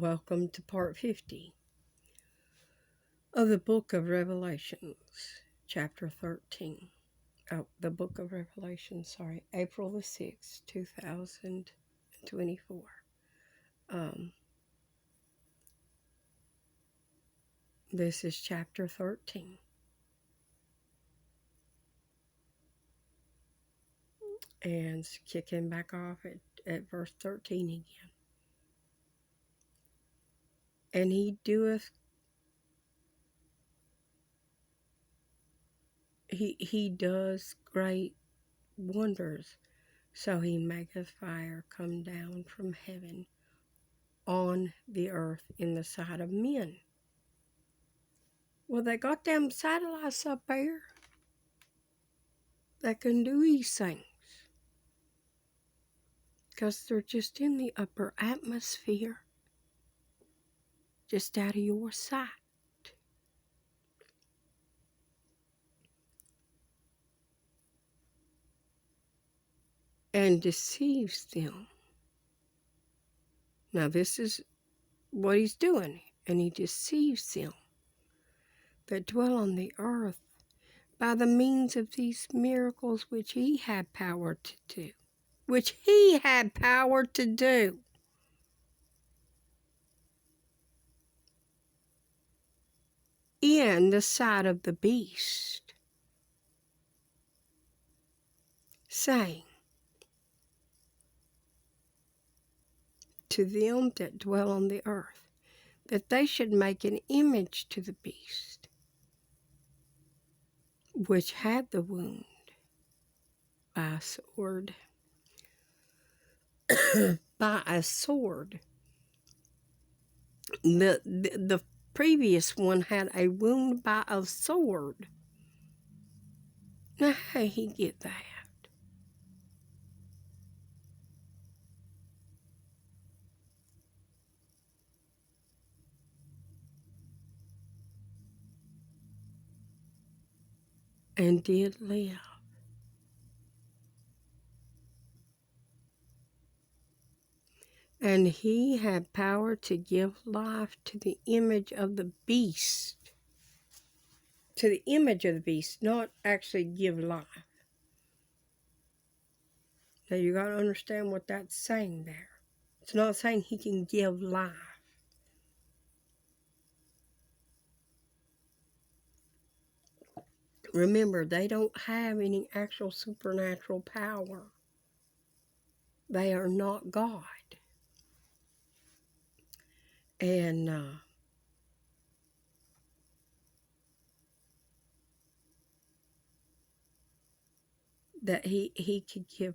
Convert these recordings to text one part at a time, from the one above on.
Welcome to part 50 of the book of Revelations, chapter 13. The book of Revelation, April the 6th, 2024. This is chapter 13. And it's kicking back off at verse 13 again. And he does great wonders. So he maketh fire come down from heaven on the earth in the sight of men. Well, they got them satellites up there that can do these things. Because they're just in the upper atmosphere, just out of your sight. And deceives them. Now, this is what he's doing. And he deceives them that dwell on the earth by the means of these miracles which he had power to do. Which he had power to do. In the sight of the beast, saying to them that dwell on the earth, that they should make an image to the beast, which had the wound by a sword. By a sword. The previous one had a wound by a sword. Now, how did he get that? And did live. And he had power to give life to the image of the beast. To the image of the beast, not actually give life. Now you got to understand what that's saying there. It's not saying he can give life. Remember, they don't have any actual supernatural power. They are not God. And that he could give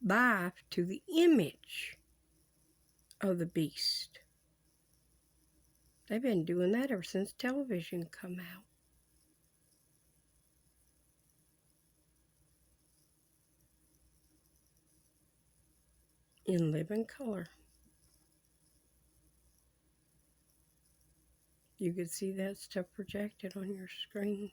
life to the image of the beast. They've been doing that ever since television come out. In living color. You could see that stuff projected on your screens.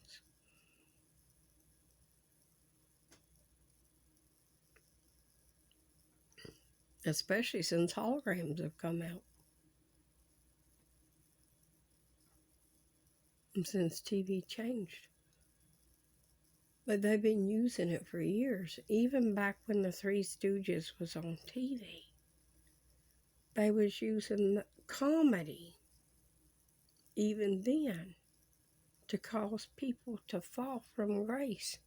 Especially since holograms have come out. And since TV changed. But they've been using it for years. Even back when the Three Stooges was on TV. They was using comedy. Even then. To cause people to fall from grace.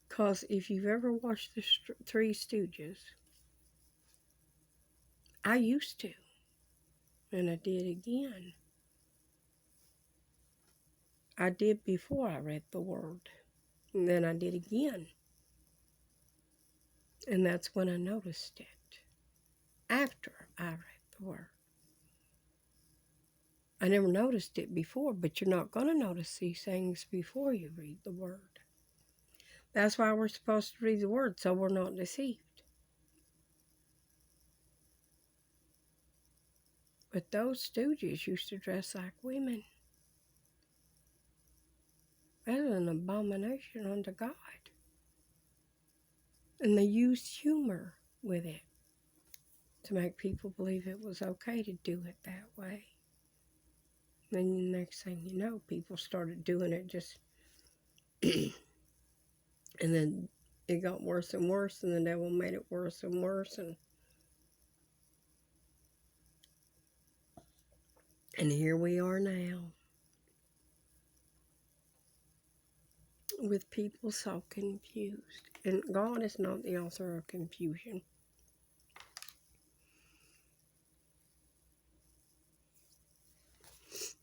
Because if you've ever watched the Three Stooges. I used to. And I did again. I did before I read the Word. And then I did again. And that's when I noticed it. After I read the Word. I never noticed it before, but you're not going to notice these things before you read the Word. That's why we're supposed to read the Word, so we're not deceived. But those stooges used to dress like women. That's an abomination unto God. And they used humor with it. to make people believe it was okay to do it that way. Then the next thing you know, people started doing it just, and then it got worse and worse, and the devil made it worse and worse, and here we are now with people so confused. And God is not the author of confusion.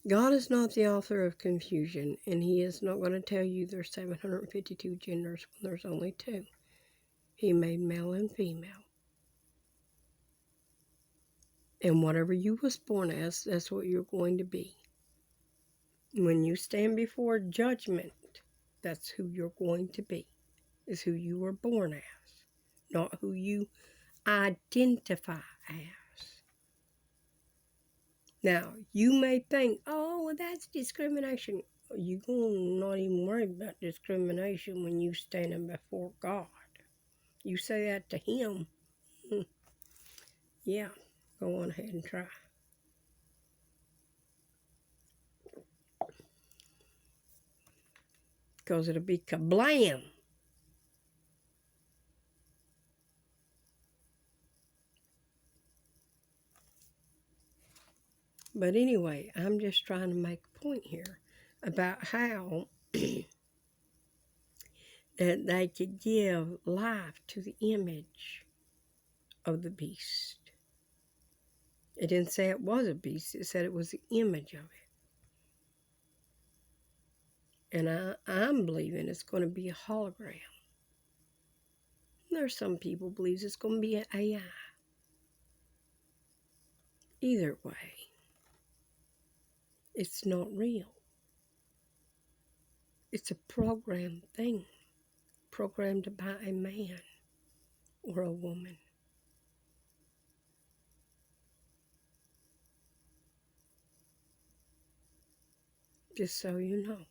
God is not the author of confusion, and He is not going to tell you there's 752 genders when there's only two. He made male and female. And whatever you was born as, that's what you're going to be. When you stand before judgment, that's who you're going to be, is who you were born as, not who you identify as. Now, you may think, oh, well, that's discrimination. You're going to not even worry about discrimination when you standing before God. You say that to Him, yeah, go on ahead and try. Because it'll be kablam. But anyway, I'm just trying to make a point here about how that they could give life to the image of the beast. It didn't say it was a beast, it said it was the image of it. And I'm believing it's going to be a hologram. There's some people believe it's going to be an AI. Either way, it's not real. It's a programmed thing, programmed by a man or a woman. Just so you know.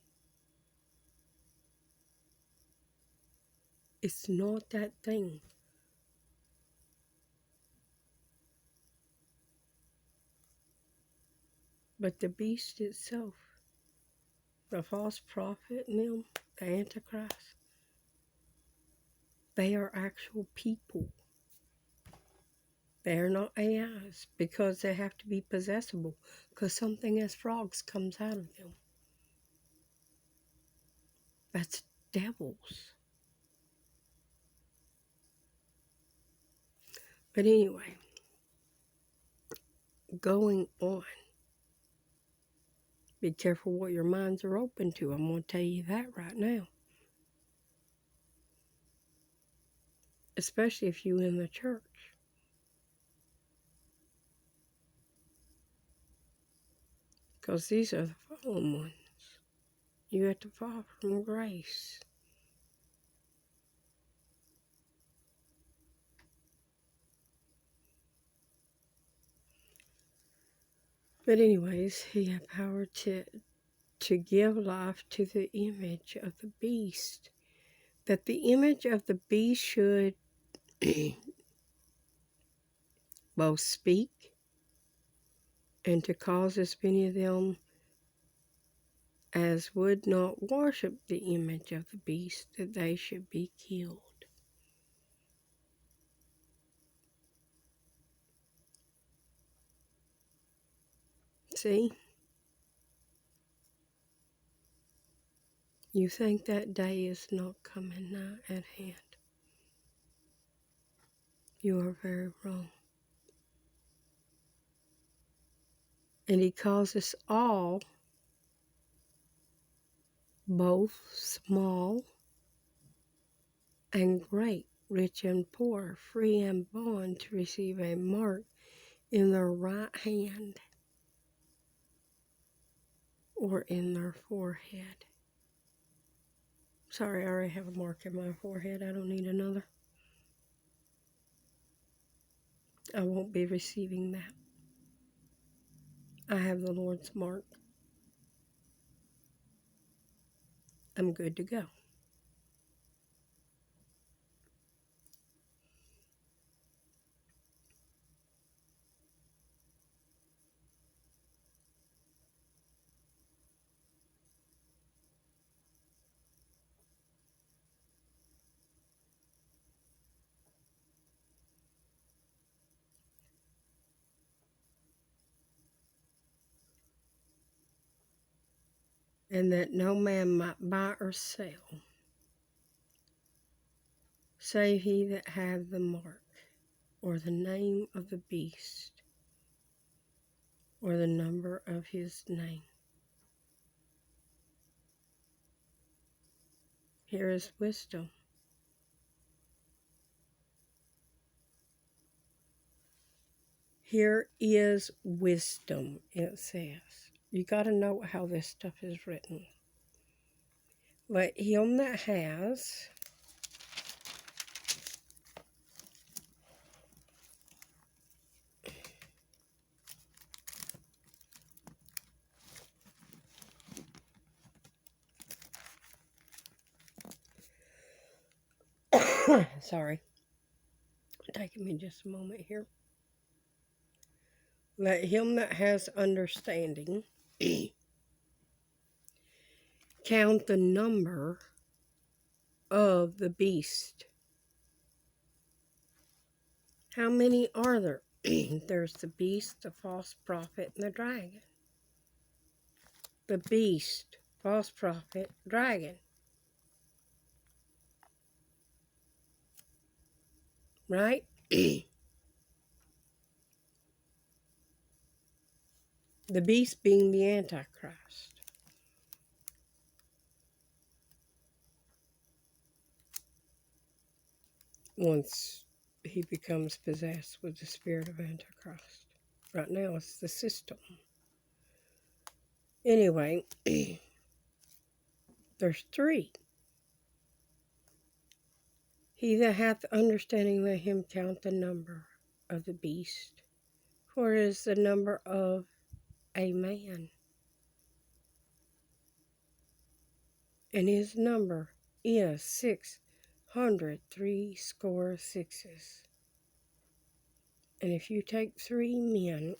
It's not that thing. But the beast itself, the false prophet and them, the Antichrist, they are actual people. They are not AIs because they have to be possessible because something as frogs comes out of them. That's devils. But anyway, going on. Be careful what your minds are open to. I'm going to tell you that right now. Especially if you're in the church. Because these are the fallen ones. You have to fall from grace. But anyways, he had power to give life to the image of the beast. That the image of the beast should both speak and to cause as many of them as would not worship the image of the beast, that they should be killed. See? You think that day is not coming nigh at hand. You are very wrong. And he calls us all, both small and great, rich and poor, free and bond, to receive a mark in their right hand or in their forehead. Sorry, I already have a mark in my forehead. I don't need another. I won't be receiving that. I have the Lord's mark. I'm good to go. and that no man might buy or sell, save he that have the mark, or the name of the beast, or the number of his name. Here is wisdom. Here is wisdom, it says. You got to know how this stuff is written. Let him that has sorry, taking me just a moment here. Let him that has understanding count the number of the beast. How many are there? There's the beast, the false prophet, and the dragon. The beast, false prophet, dragon. Right? The beast being the Antichrist. Once he becomes possessed with the spirit of Antichrist. Right now it's the system. Anyway, there's three. He that hath understanding, let him count the number of the beast, for it is the number of a man, and his number is 666. And if you take three men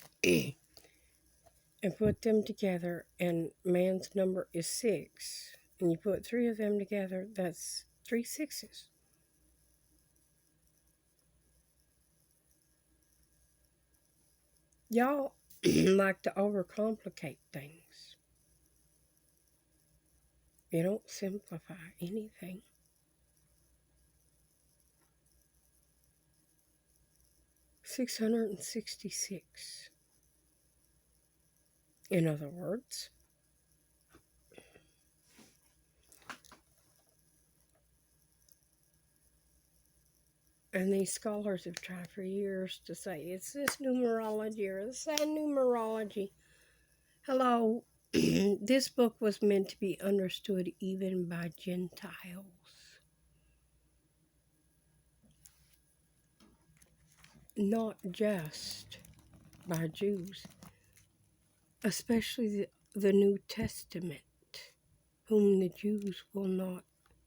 and put them together, and man's number is 6, and you put three of them together, that's 3 sixes. Y'all like to overcomplicate things. You don't simplify anything. $666. In other words, and these scholars have tried for years to say it's this numerology or that numerology. Hello, this book was meant to be understood even by Gentiles, not just by Jews, especially the New Testament, whom the Jews will not,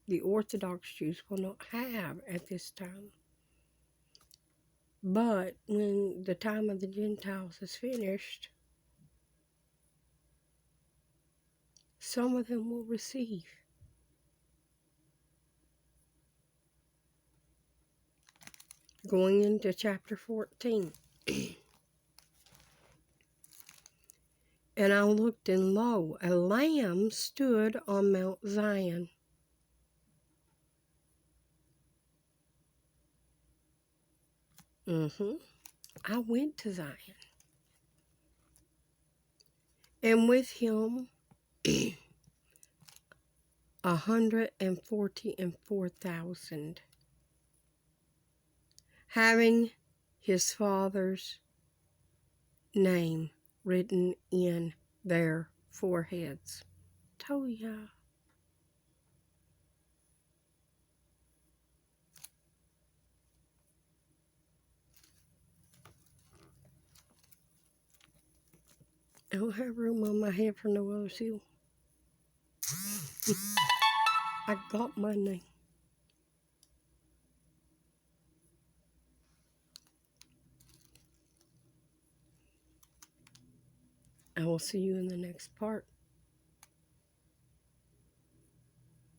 the Orthodox Jews will not have at this time. But when the time of the Gentiles is finished, some of them will receive. Going into chapter 14. And I looked, and lo, a lamb stood on Mount Zion. I went to Zion. And with him 144,000, having his father's name written in their foreheads. Told ya. I don't have room on my head for no other seal. I got my name. I will see you in the next part.